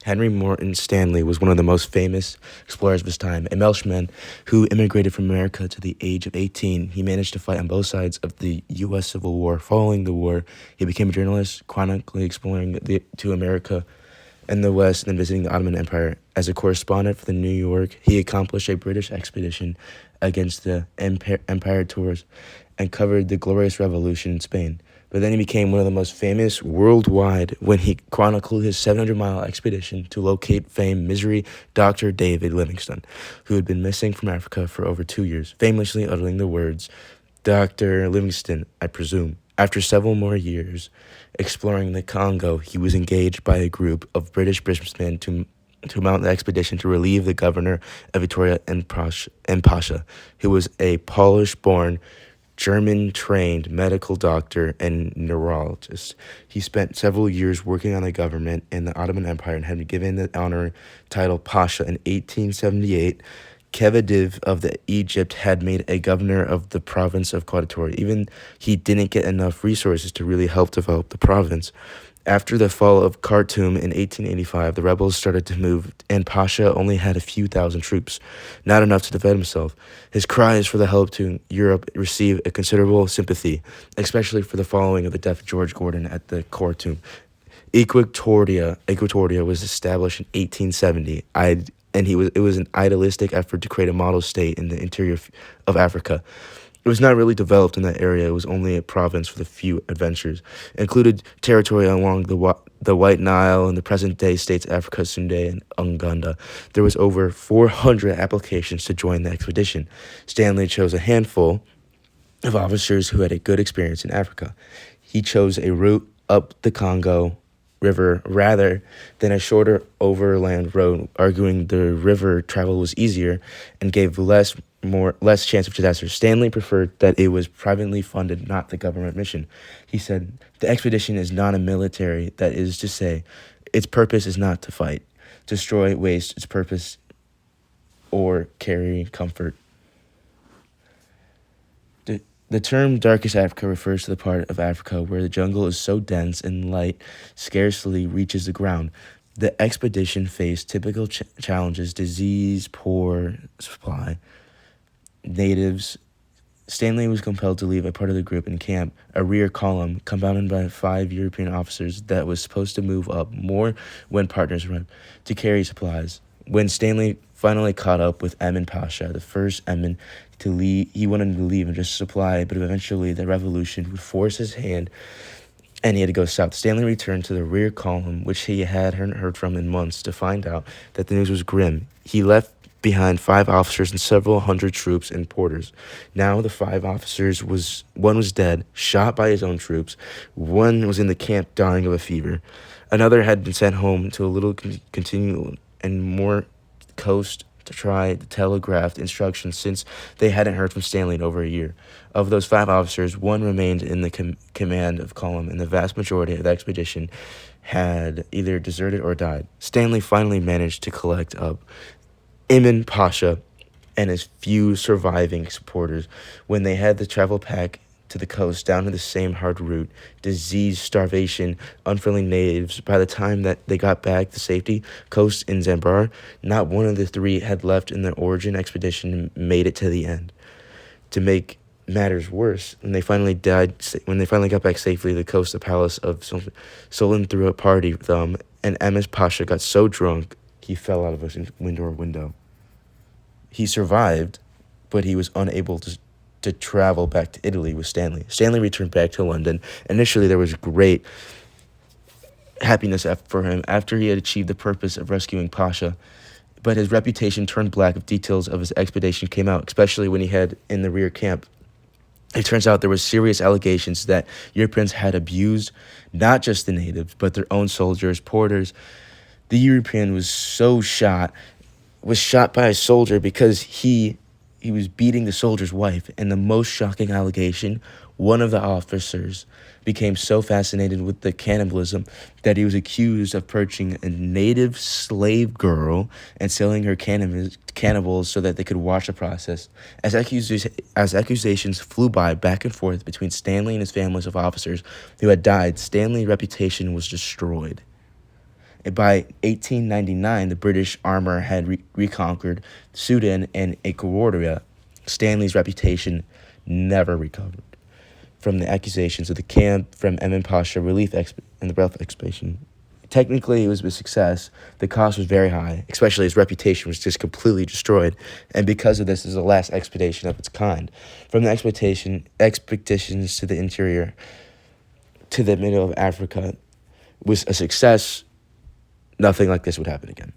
Henry Morton Stanley was one of the most famous explorers of his time, a Welshman who immigrated from America to the age of 18. He managed to fight on both sides of the U.S. Civil War. Following the war, he became a journalist, chronically exploring to America and the West, and then visiting the Ottoman Empire. As a correspondent for the New York, he accomplished a British expedition against the Empire Tours and covered the Glorious Revolution in Spain. But then he became one of the most famous worldwide when he chronicled his 700-mile expedition to locate famed Missouri Dr. David Livingstone, who had been missing from Africa for over 2 years, famously uttering the words, "Dr. Livingstone, I presume." After several more years exploring the Congo, he was engaged by a group of British businessmen to mount the expedition to relieve the governor of Victoria and Pasha, who was a Polish-born, German-trained medical doctor and neurologist. He spent several years working on the government in the Ottoman Empire and had been given the honor title Pasha in 1878. Khedive of the Egypt had made a governor of the province of Quatari. Even he didn't get enough resources to really help develop the province. After the fall of Khartoum in 1885, the rebels started to move, and Pasha only had a few thousand troops, not enough to defend himself. His cries for the help to Europe received a considerable sympathy, especially for the following of the death of George Gordon at the Khartoum. Equatoria was established in 1870. It was an idealistic effort to create a model state in the interior of Africa. It was not really developed in that area. It was only a province with a few adventures. It included territory along the White Nile and the present-day states Africa, Sunday, and Uganda. There was over 400 applications to join the expedition. Stanley chose a handful of officers who had a good experience in Africa. He chose a route up the Congo River rather than a shorter overland road, arguing the river travel was easier and gave less chance of disaster. Stanley preferred that it was privately funded, not the government mission. He said, "The expedition is not a military, that is to say, its purpose is not to fight, destroy, waste its purpose, or carry comfort." The term Darkest Africa refers to the part of Africa where the jungle is so dense and light scarcely reaches the ground. The expedition faced typical challenges: disease, poor supply, natives. Stanley was compelled to leave a part of the group in camp, a rear column, compounded by 5 European officers that was supposed to move up more when partners arrived, to carry supplies. When Stanley finally caught up with Emin Pasha, the first Emin, to leave, he wanted to leave and just supply, but eventually the revolution would force his hand and he had to go south. Stanley returned to the rear column, which he hadn't heard from in months, to find out that the news was grim. He left behind 5 officers and several hundred troops and porters. Now the 5 officers one was dead, shot by his own troops. One was in the camp dying of a fever. Another had been sent home to a little continual and more coast to try to telegraph instructions since they hadn't heard from Stanley in over a year. Of those 5 officers, 1 remained in the command of column, and the vast majority of the expedition had either deserted or died. Stanley finally managed to collect up Emin Pasha and his few surviving supporters. When they had the travel pack to the coast down to the same hard route, disease, starvation, unfriendly natives, by the time that they got back to safety coast in Zanzibar, not one of the 3 had left in the origin expedition and made it to the end. To make matters worse, when they finally got back safely, the coast, the palace of Solon threw a party with them, and Emin Pasha got so drunk he fell out of a window. He survived, but he was unable to travel back to Italy with Stanley. Stanley returned back to London. Initially, there was great happiness for him after he had achieved the purpose of rescuing Pasha, but his reputation turned black if details of his expedition came out, especially when he had in the rear camp. It turns out there were serious allegations that Europeans had abused not just the natives, but their own soldiers, porters. The European was shot by a soldier because he was beating the soldier's wife. And the most shocking allegation, one of the officers became so fascinated with the cannibalism that he was accused of purchasing a native slave girl and selling her cannibals so that they could watch the process. As accusations flew by back and forth between Stanley and his families of officers who had died, Stanley's reputation was destroyed. By 1899, the British armor had reconquered Sudan and Equatoria. Stanley's reputation never recovered from the accusations of the camp from Emin Pasha and the relief expedition. Technically, it was a success. The cost was very high, especially his reputation was just completely destroyed. And because of this, this is the last expedition of its kind. From the expeditions to the interior, to the middle of Africa, was a success. Nothing like this would happen again.